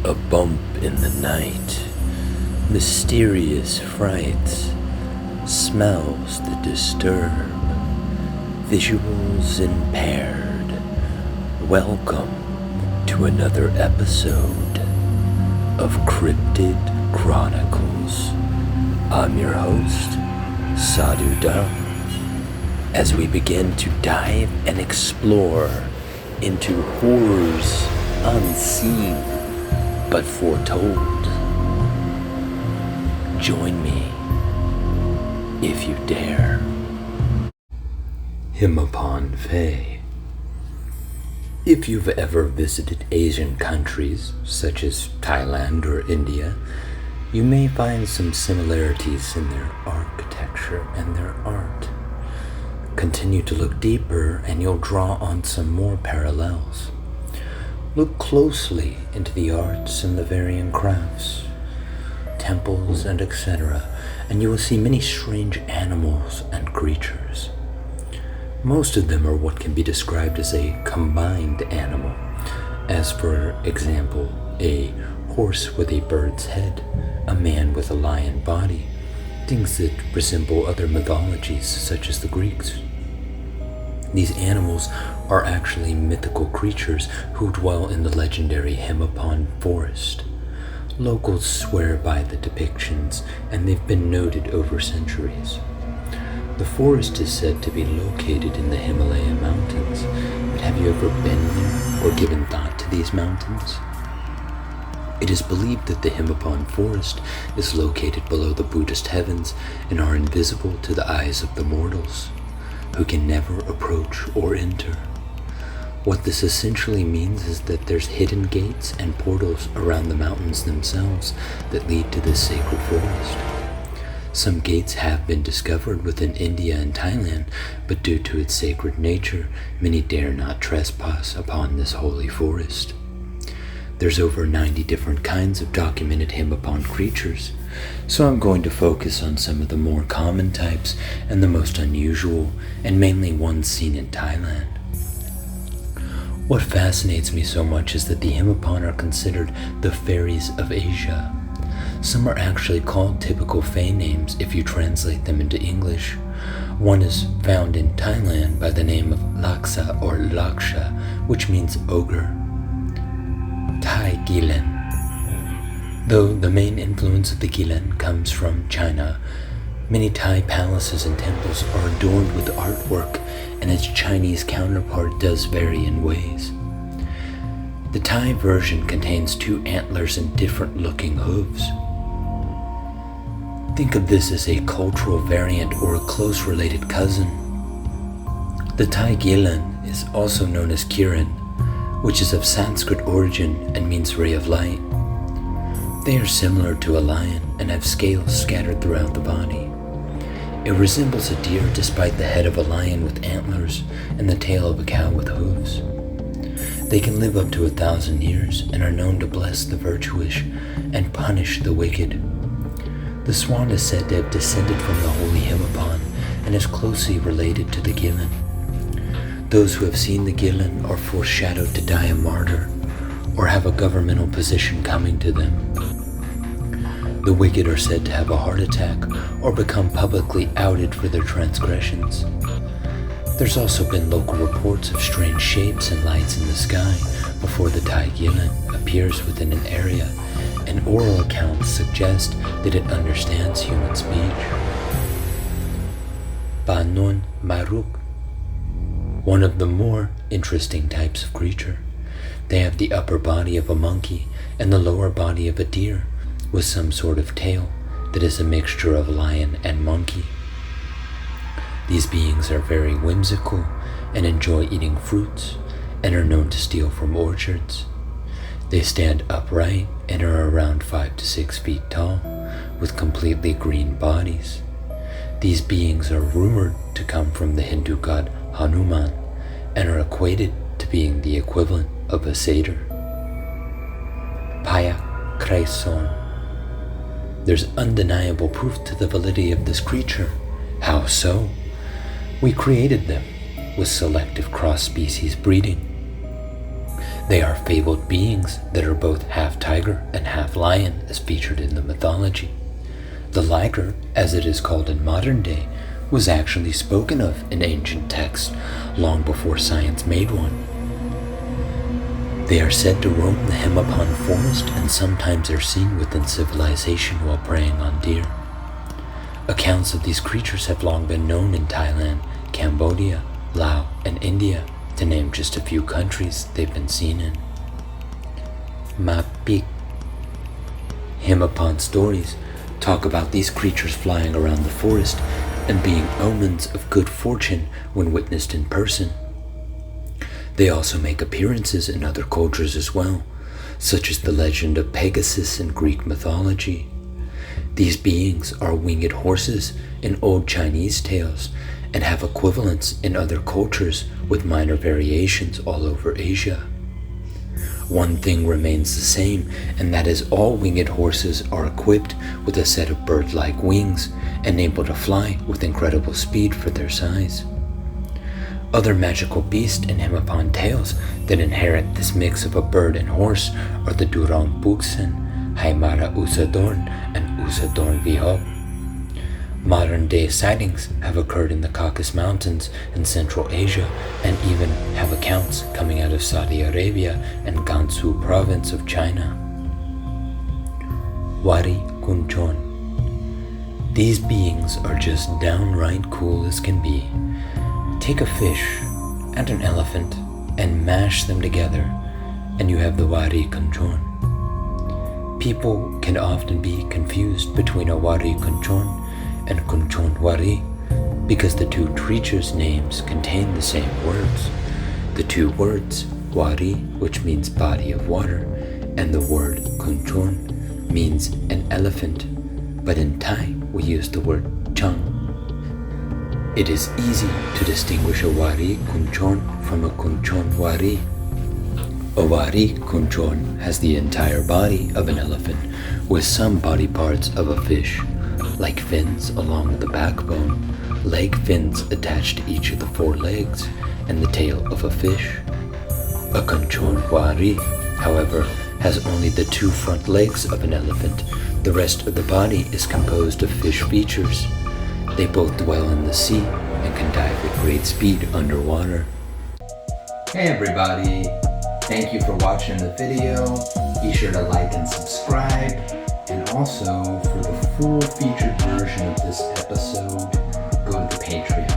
A bump in the night, mysterious frights, smells that disturb, visuals impaired. Welcome to another episode of Cryptid Chronicles. I'm your host, Sadhu Dham, as we begin to dive and explore into horrors unseen but foretold. Join me if you dare. Himmapan of Thai. If you've ever visited Asian countries such as Thailand or India, you may find some similarities in their architecture and their art. Continue to look deeper and you'll draw on some more parallels. Look closely into the arts and the varying crafts, temples and etc., and you will see many strange animals and creatures. Most of them are what can be described as a combined animal, as for example, a horse with a bird's head, a man with a lion body, things that resemble other mythologies such as the Greeks. These animals are actually mythical creatures who dwell in the legendary Himmapan forest. Locals swear by the depictions, and they've been noted over centuries. The forest is said to be located in the Himalaya mountains, but have you ever been there or given thought to these mountains? It is believed that the Himmapan forest is located below the Buddhist heavens and are invisible to the eyes of the mortals, who can never approach or enter. What this essentially means is that there's hidden gates and portals around the mountains themselves that lead to this sacred forest. Some gates have been discovered within India and Thailand, but due to its sacred nature, many dare not trespass upon this holy forest. There's over 90 different kinds of documented Himmapan creatures, so I'm going to focus on some of the more common types and the most unusual, and mainly ones seen in Thailand. What fascinates me so much is that the Himmapan are considered the fairies of Asia. Some are actually called typical Fae names if you translate them into English. One is found in Thailand by the name of Laksa or Laksha, which means ogre. Thai Gilen. Though the main influence of the Gilen comes from China, many Thai palaces and temples are adorned with artwork, and its Chinese counterpart does vary in ways. The Thai version contains 2 antlers and different looking hooves. Think of this as a cultural variant or a close related cousin. The Thai Gilen is also known as Kiran, which is of Sanskrit origin and means ray of light. They are similar to a lion and have scales scattered throughout the body. It resembles a deer despite the head of a lion with antlers and the tail of a cow with hooves. They can live up to 1,000 years and are known to bless the virtuous and punish the wicked. The swan is said to have descended from the holy Himmapan and is closely related to the Gilen. Those who have seen the Gilen are foreshadowed to die a martyr or have a governmental position coming to them. The wicked are said to have a heart attack or become publicly outed for their transgressions. There's also been local reports of strange shapes and lights in the sky before the Thai Gilen appears within an area, and oral accounts suggest that it understands human speech. Banon Maruk. One of the more interesting types of creature. They have the upper body of a monkey and the lower body of a deer, with some sort of tail that is a mixture of lion and monkey. These beings are very whimsical and enjoy eating fruits and are known to steal from orchards. They stand upright and are around 5 to 6 feet tall, with completely green bodies. These beings are rumored to come from the Hindu god Hanuman and are equated to being the equivalent of a satyr. Payak Kraison. There's undeniable proof to the validity of this creature. How so? We created them with selective cross-species breeding. They are fabled beings that are both half tiger and half lion, as featured in the mythology. The liger, as it is called in modern day, was actually spoken of in ancient texts long before science made one. They are said to roam the Himmapan forest and sometimes are seen within civilization while preying on deer. Accounts of these creatures have long been known in Thailand, Cambodia, Laos, and India, to name just a few countries they've been seen in. Mapik. Himmapan stories talk about these creatures flying around the forest and being omens of good fortune when witnessed in person. They also make appearances in other cultures as well, such as the legend of Pegasus in Greek mythology. These beings are winged horses in old Chinese tales and have equivalents in other cultures with minor variations all over Asia. One thing remains the same, and that is all winged horses are equipped with a set of bird-like wings and able to fly with incredible speed for their size. Other magical beasts in Himmapan tales that inherit this mix of a bird and horse are the Durong Buksen, Haimara Usadorn, and Usadorn Vihop. Modern-day sightings have occurred in the Caucasus Mountains in Central Asia and even have accounts coming out of Saudi Arabia and Gansu province of China. Wari Kunchon. These beings are just downright cool as can be. Take a fish and an elephant and mash them together, and you have the Wari Kunchon. People can often be confused between a Wari Kunchon and Kunchon Wari because the two creatures' names contain the same words. The two words, Wari, which means body of water, and the word Kunchon means an elephant, but in Thai we use the word Chang. It is easy to distinguish a Wari Kunchon from a Kunchon Wari. A Wari Kunchon has the entire body of an elephant with some body parts of a fish, like fins along the backbone, leg fins attached to each of the four legs, and the tail of a fish. A Kunchon Wari, however, has only the two front legs of an elephant. The rest of the body is composed of fish features. They both dwell in the sea and can dive at great speed underwater. Hey everybody! Thank you for watching the video. Be sure to like and subscribe. And also, for the full featured version of this episode, go to the Patreon.